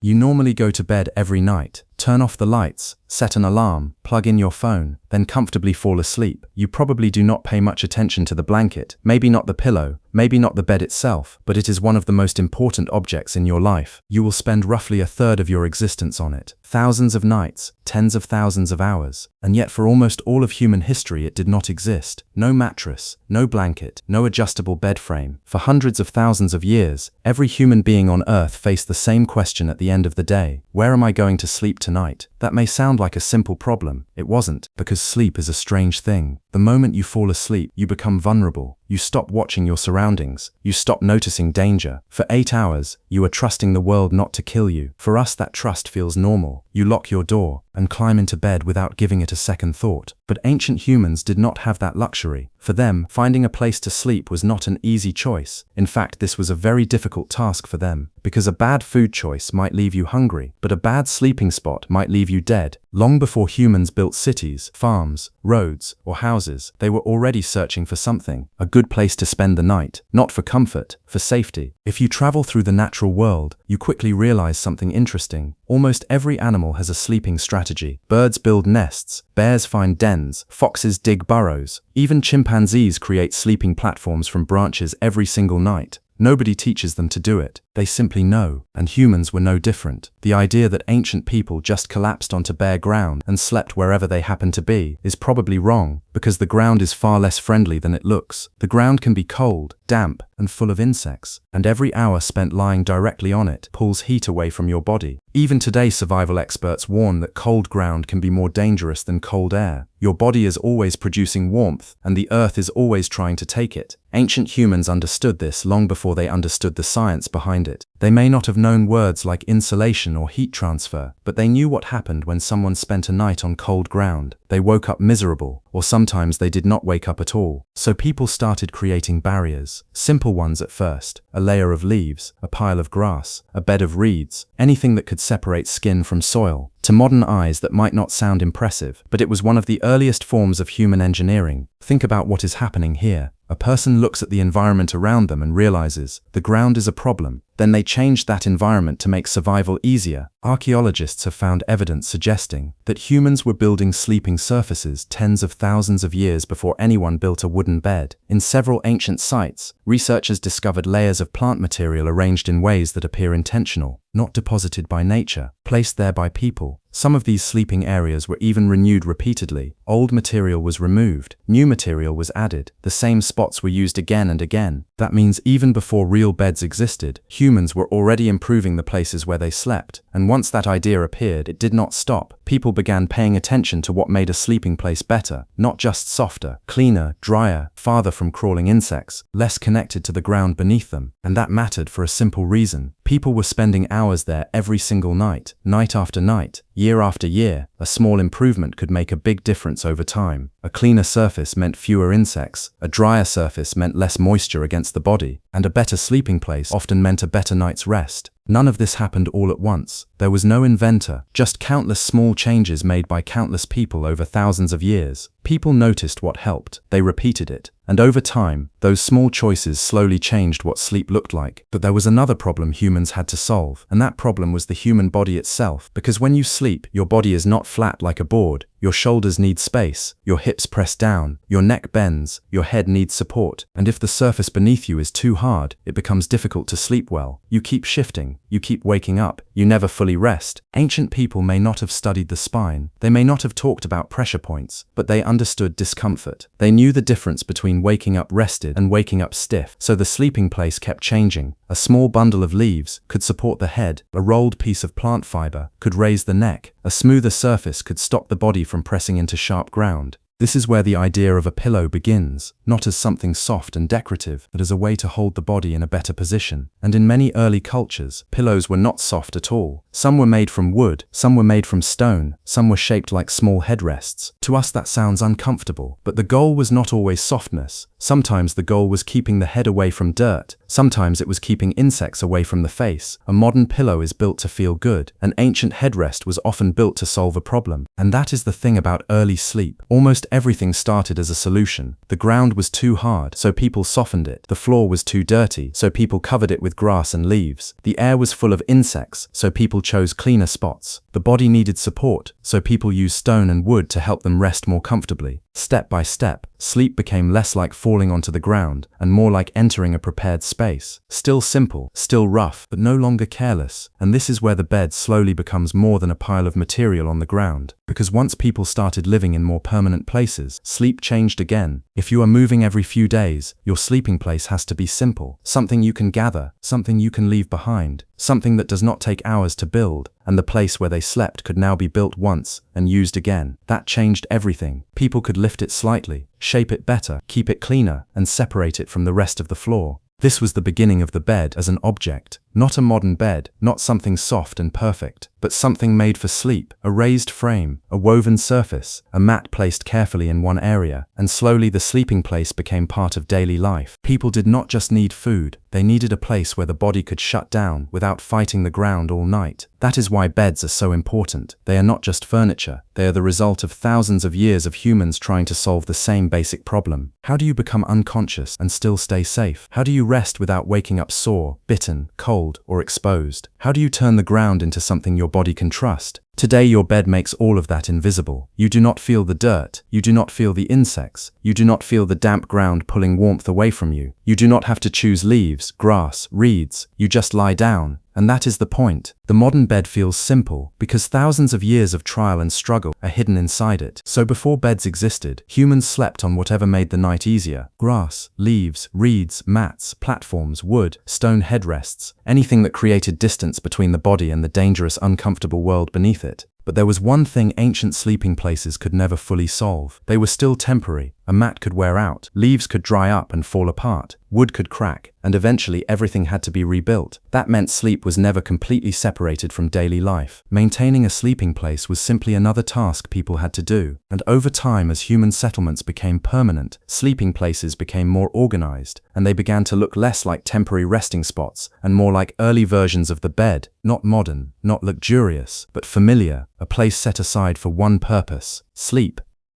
You normally go to bed every night, turn off the lights, set an alarm, plug in your phone, then comfortably fall asleep. You probably do not pay much attention to the blanket, maybe not the pillow, maybe not the bed itself, but it is one of the most important objects in your life. You will spend roughly a third of your existence on it. Thousands of nights, tens of thousands of hours, and yet for almost all of human history it did not exist. No mattress, no blanket, no adjustable bed frame. For hundreds of thousands of years, every human being on Earth faced the same question at the end of the day: where am I going to sleep tonight? That may sound like a simple problem. It wasn't, because sleep is a strange thing. The moment you fall asleep, you become vulnerable. You stop watching your surroundings. You stop noticing danger. For 8 hours, you are trusting the world not to kill you. For us, that trust feels normal. You lock your door and climb into bed without giving it a second thought. But ancient humans did not have that luxury. For them, finding a place to sleep was not an easy choice. In fact, this was a very difficult task for them, because a bad food choice might leave you hungry, but a bad sleeping spot might leave you dead. Long before humans built cities, farms, roads, or houses, they were already searching for something, a good place to spend the night, not for comfort, for safety. If you travel through the natural world, you quickly realize something interesting. Almost every animal has a sleeping strategy. Birds build nests, bears find dens, foxes dig burrows. Even chimpanzees create sleeping platforms from branches every single night. Nobody teaches them to do it. They simply know, and humans were no different. The idea that ancient people just collapsed onto bare ground and slept wherever they happened to be is probably wrong, because the ground is far less friendly than it looks. The ground can be cold, damp, and full of insects, and every hour spent lying directly on it pulls heat away from your body. Even today, survival experts warn that cold ground can be more dangerous than cold air. Your body is always producing warmth, and the earth is always trying to take it. Ancient humans understood this long before they understood the science behind it. They may not have known words like insulation or heat transfer, but they knew what happened when someone spent a night on cold ground. They woke up miserable, or sometimes they did not wake up at all. So people started creating barriers. Simple ones at first: a layer of leaves, a pile of grass, a bed of reeds, anything that could separate skin from soil. To modern eyes, that might not sound impressive, but it was one of the earliest forms of human engineering. Think about what is happening here. A person looks at the environment around them and realizes the ground is a problem. Then they changed that environment to make survival easier. Archaeologists have found evidence suggesting that humans were building sleeping surfaces tens of thousands of years before anyone built a wooden bed. In several ancient sites, researchers discovered layers of plant material arranged in ways that appear intentional, not deposited by nature, placed there by people. Some of these sleeping areas were even renewed repeatedly. Old material was removed, new material was added. The same spots were used again and again. That means even before real beds existed, humans were already improving the places where they slept. And once that idea appeared, it did not stop. People began paying attention to what made a sleeping place better, not just softer, cleaner, drier, farther from crawling insects, less connected to the ground beneath them. And that mattered for a simple reason. People were spending hours there every single night, night after night, year after year. A small improvement could make a big difference over time. A cleaner surface meant fewer insects, a drier surface meant less moisture against the body, and a better sleeping place often meant a better night's rest. None of this happened all at once. There was no inventor, just countless small changes made by countless people over thousands of years. People noticed what helped, they repeated it, and over time, those small choices slowly changed what sleep looked like. But there was another problem humans had to solve, and that problem was the human body itself. Because when you sleep, your body is not flat like a board. Your shoulders need space, your hips press down, your neck bends, your head needs support. And if the surface beneath you is too hard, it becomes difficult to sleep well. You keep shifting, you keep waking up, you never fully rest. Ancient people may not have studied the spine, they may not have talked about pressure points, but they understood discomfort. They knew the difference between waking up rested and waking up stiff. So the sleeping place kept changing. A small bundle of leaves could support the head, a rolled piece of plant fiber could raise the neck, a smoother surface could stop the body from pressing into sharp ground. This is where the idea of a pillow begins, not as something soft and decorative, but as a way to hold the body in a better position. And in many early cultures, pillows were not soft at all. Some were made from wood, some were made from stone, some were shaped like small headrests. To us that sounds uncomfortable, but the goal was not always softness. Sometimes the goal was keeping the head away from dirt, sometimes it was keeping insects away from the face. A modern pillow is built to feel good. An ancient headrest was often built to solve a problem. And that is the thing about early sleep. Almost everything started as a solution. The ground was too hard, so people softened it. The floor was too dirty, so people covered it with grass and leaves. The air was full of insects, so people chose cleaner spots. The body needed support, so people used stone and wood to help them rest more comfortably. Step by step, sleep became less like falling onto the ground and more like entering a prepared space. Still simple, still rough, but no longer careless. And this is where the bed slowly becomes more than a pile of material on the ground. Because once people started living in more permanent places, sleep changed again. If you are moving every few days, your sleeping place has to be simple. Something you can gather, something you can leave behind, something that does not take hours to build. And the place where they slept could now be built once and used again. That changed everything. People could lift it slightly, shape it better, keep it cleaner, and separate it from the rest of the floor. This was the beginning of the bed as an object, not a modern bed, not something soft and perfect, but something made for sleep, a raised frame, a woven surface, a mat placed carefully in one area, and slowly the sleeping place became part of daily life. People did not just need food, they needed a place where the body could shut down without fighting the ground all night. That is why beds are so important. They are not just furniture, they are the result of thousands of years of humans trying to solve the same basic problem. How do you become unconscious and still stay safe? How do you rest without waking up sore, bitten, cold, or exposed? How do you turn the ground into something your body can trust? Today your bed makes all of that invisible. You do not feel the dirt, you do not feel the insects, you do not feel the damp ground pulling warmth away from you. You do not have to choose leaves, grass, reeds, you just lie down. And that is the point. The modern bed feels simple because thousands of years of trial and struggle are hidden inside it. So before beds existed, humans slept on whatever made the night easier. Grass, leaves, reeds, mats, platforms, wood, stone headrests, anything that created distance between the body and the dangerous, uncomfortable world beneath it. But there was one thing ancient sleeping places could never fully solve. They were still temporary. A mat could wear out, leaves could dry up and fall apart, wood could crack, and eventually everything had to be rebuilt. That meant sleep was never completely separated from daily life. Maintaining a sleeping place was simply another task people had to do. And over time, as human settlements became permanent, sleeping places became more organized, and they began to look less like temporary resting spots and more like early versions of the bed, not modern, not luxurious, but familiar, a place set aside for one purpose: sleep.